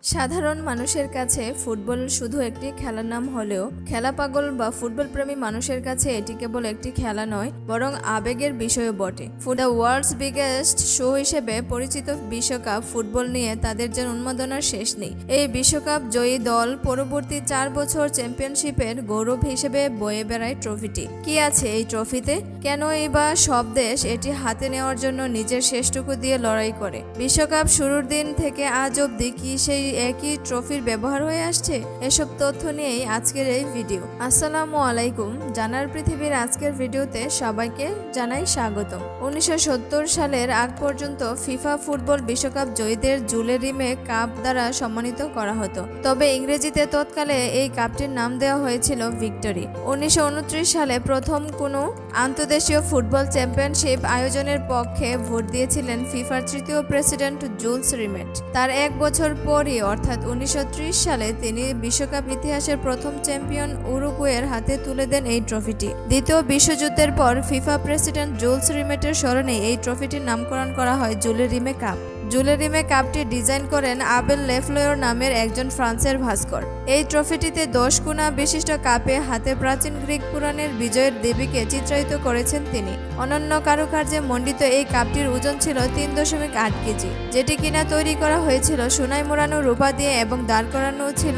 সাধারণ মানুষের কাছে ফুটবল শুধু একটি খেলার নাম হলেও খেলা পাগল বা ফুটবল প্রেমী মানুষের কাছে এটি কেবল একটি খেলা নয়, বরং আবেগের বিষয়ও বটে। দ্য ওয়ার্ল্ডস বিগেস্ট শো হিসেবে পরিচিত বিশ্বকাপ ফুটবল নিয়ে তাদের যেন উন্মাদনার শেষ নেই। এই বিশ্বকাপ জয়ী দল পরবর্তী 4 বছর চ্যাম্পিয়নশিপের গৌরব হিসেবে বয়ে বেড়ায় ট্রফিটি। কি আছে এই ট্রফিতে? কেনই বা সব দেশ এটি হাতে নেওয়ার জন্য নিজের শেষটুকু দিয়ে লড়াই করে? বিশ্বকাপ শুরুর দিন থেকে আজ অবধি কি সেই একই ট্রফির ব্যবহার হয়ে আসছে? এসব তথ্য নিয়েই আজকের এই ভিডিও। আসসালামু আলাইকুম। জানার পৃথিবীর আজকের ভিডিওতে সবাইকে জানাই স্বাগতম। 1970 সালের আগ পর্যন্ত ফিফা ফুটবল বিশ্বকাপ জয়ীদের জুলের রিমে কাপ দ্বারা সম্মানিত করা হতো। তবে ইংরেজিতে তৎকালে এই কাপটির নাম দেওয়া হয়েছিল ভিক্টরি। 1929 সালে প্রথম কোনো আন্তর্দেশীয় ফুটবল চ্যাম্পিয়নশিপ আয়োজনের পক্ষে ভোট দিয়েছিলেন ফিফার তৃতীয় প্রেসিডেন্ট জুলস রিমেট। তার এক বছর পরই অর্থাৎ 1930 সালে তিনি বিশ্বকাপ ইতিহাসের প্রথম চ্যাম্পিয়ন উরুগুয়ের হাতে তুলে দেন এই ট্রফিটি। দ্বিতীয় বিশ্বযুদ্ধের পর ফিফা প্রেসিডেন্ট জুলস রিমেটের স্মরণে এই ট্রফিটির নামকরণ করা হয় জুলের রিমে কাপ। জুলের রিমে কাপটি ডিজাইন করেন আবেল লেফ্লয়র নামের একজন ফ্রান্সের ভাস্কর। এই ট্রফিটিতে 10 কোণা বিশিষ্ট কাপে হাতে প্রাচীন গ্রিক পুরাণের বিজয়ের দেবীকে চিত্রায়িত করেছেন তিনি। অনন্য কারুকার্যে মণ্ডিত এই কাপটির ওজন ছিল 3.8 কেজি, যেটি কিনা তৈরি করা হয়েছিল সোনায় মোড়ানো রূপা দিয়ে এবং দাঁড় করানো ছিল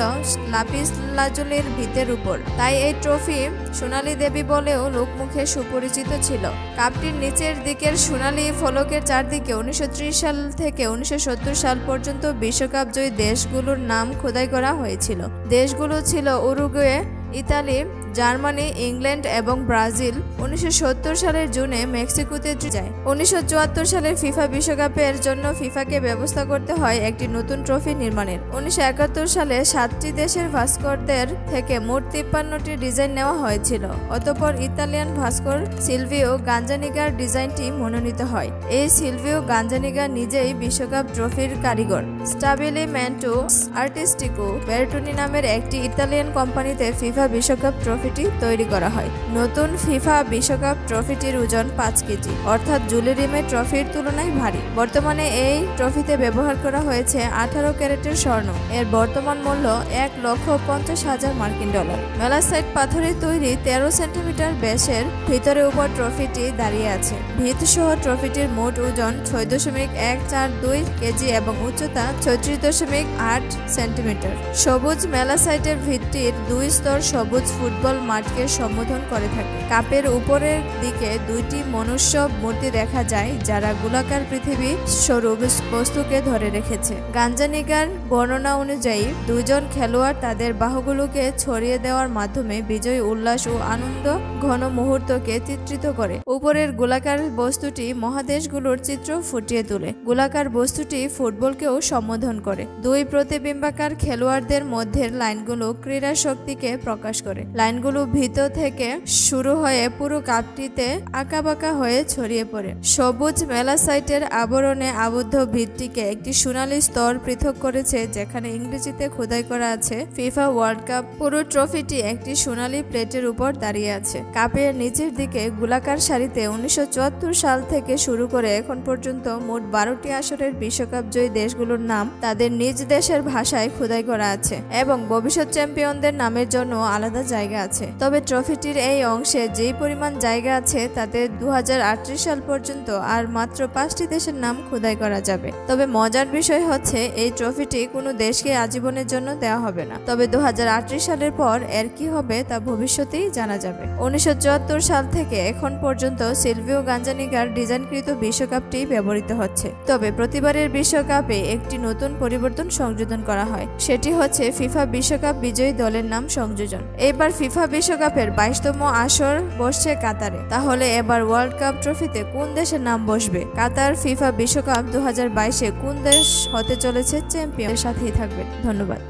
লাপিস লাজুলির ভিতের উপর। তাই এই ট্রফি সোনালী দেবী বলেও লোকমুখে সুপরিচিত ছিল। কাপটির নিচের দিকের সোনালী ফলকের চারদিকে 1930 সাল থেকে 1970 সাল পর্যন্ত বিশ্বকাপ জয়ী দেশগুলোর নাম খোদাই করা হয়েছিল। দেশগুলো ছিল উরুগুয়ে, ইতালি, জার্মানি, ইংল্যান্ড এবং ব্রাজিল। 1970 সালের জুনে মেক্সিকোতে যায়। 1974 সালের ফিফা বিশ্বকাপের জন্য ফিফাকে ব্যবস্থা করতে হয় একটি নতুন ট্রফি নির্মাণের। 1971 সালে 7টি দেশের ভাস্করদের থেকে মোট 53টি ডিজাইন নেওয়া হয়েছিল। অতঃপর ইতালিয়ান ভাস্কর সিলভিও গাঞ্জানিগার ডিজাইনটি মনোনীত হয়। এই সিলভিও গাঞ্জানিগা নিজেই বিশ্বকাপ ট্রফির কারিগর। স্টাবিলিমেন্টো আর্টিস্টিকো বেরটুনি নামের একটি ইতালিয়ান কোম্পানিতে ফিফা বিশ্বকাপ ট্রফিটি তৈরি করা হয়। নতুন ফিফা বিশ্বকাপ ট্রফিটির ওজন 5 কেজি, অর্থাৎ জুলের রিমে ট্রফির তুলনায় ভারী। বর্তমানে এই ট্রফিতে ব্যবহার করা হয়েছে 18 ক্যারেটের স্বর্ণ। এর বর্তমান মূল্য $1,50,000 মার্কিন ডলার। মেলাসাইট পাথরে তৈরি 13 সেন্টিমিটার ব্যাসের ভিতরে উপর ট্রফিটি দাঁড়িয়ে আছে। ভিত সহ ট্রফিটির মোট ওজন 6.142 কেজি এবং উচ্চতা 36.8 সেন্টিমিটার। সবুজ মেলাসাইটের ভিত্তির 2 স্তর সবুজ ফুটবল মাঠকে সম্বোধন করে থাকে। কাপের উপরের দিকে 2টি মনুষ্য মূর্তি দেখা যায়, যারা গোলাকার পৃথিবী স্বরূপ বস্তুকে ধরে রেখেছে। গাঞ্জানিগার বর্ণনা অনুযায়ী 2 জন খেলোয়াড় তাদের বাহুগুলোকে ছড়িয়ে দেওয়ার মাধ্যমে বিজয়, উল্লাস ও আনন্দ ঘন মুহূর্তকে চিত্রিত করে। উপরের গোলাকার বস্তুটি মহাদেশগুলোর চিত্র ফুটিয়ে তোলে। গোলাকার বস্তুটি ফুটবলকেও সম্বোধন করে। 2 প্রতিবিম্বাকার খেলোয়াড়দের মধ্যে লাইনগুলো ক্রীড়া শক্তিকে প্রকাশ করে। লাইনগুলো ভিতর থেকে শুরু হয়ে পুরো কাপটিতে আঁকাবাঁকা হয়ে ছড়িয়ে পড়ে। সবুজ মেলাসাইটের আবরণে আবদ্ধ ভিত্তিকে একটি সোনালী স্তর পৃথক করেছে, যেখানে ইংরেজিতে খোদাই করা আছে ফিফা ওয়ার্ল্ড কাপ। পুরো ট্রফিটি একটি সোনালী প্লেটের উপর দাঁড়িয়ে আছে। কাপের নিচের দিকে গোলাকার সারিতে 1974 সাল থেকে শুরু করে এখন পর্যন্ত মোট 12টি আসরের বিশ্বকাপ জয়ী দেশগুলোর নাম তাদের নিজ দেশের ভাষায় খোদাই করা আছে এবং ভবিষ্যৎ চ্যাম্পিয়নদের নামের জন্য আলাদা জায়গা আছে। তবে ট্রফিটির এই অংশে যেই পরিমাণ জায়গা আছে তাতে 2038 সাল পর্যন্ত আর মাত্র 5টি দেশের নাম খোদাই করা যাবে। তবে মজার বিষয় হচ্ছে এই ট্রফিটি কোনো দেশকে আজীবনের জন্য দেওয়া হবে না। তবে 2038 সালের পর এর কি হবে তা ভবিষ্যতেই জানা যাবে। 1974 সাল থেকে এখন পর্যন্ত সিলভিও গাঞ্জানিগার ডিজাইনকৃত বিশ্বকাপটি ব্যবহৃত হচ্ছে। তবে প্রতিবারের বিশ্বকাপে একটি নতুন পরিবর্তন সংযোজন করা হয়, সেটি হচ্ছে ফিফা বিশ্বকাপ বিজয়ী দলের নাম সংযোজন। এবার ফিফা বিশ্বকাপের 22তম আসর বসছে কাতারে। তাহলে এবার ওয়ার্ল্ড কাপ ট্রফিতে কোন দেশের নাম বসবে? কাতার ফিফা বিশ্বকাপ 2022-এ কোন দেশ হতে চলেছে চ্যাম্পিয়ন? সাথেই থাকবে। ধন্যবাদ।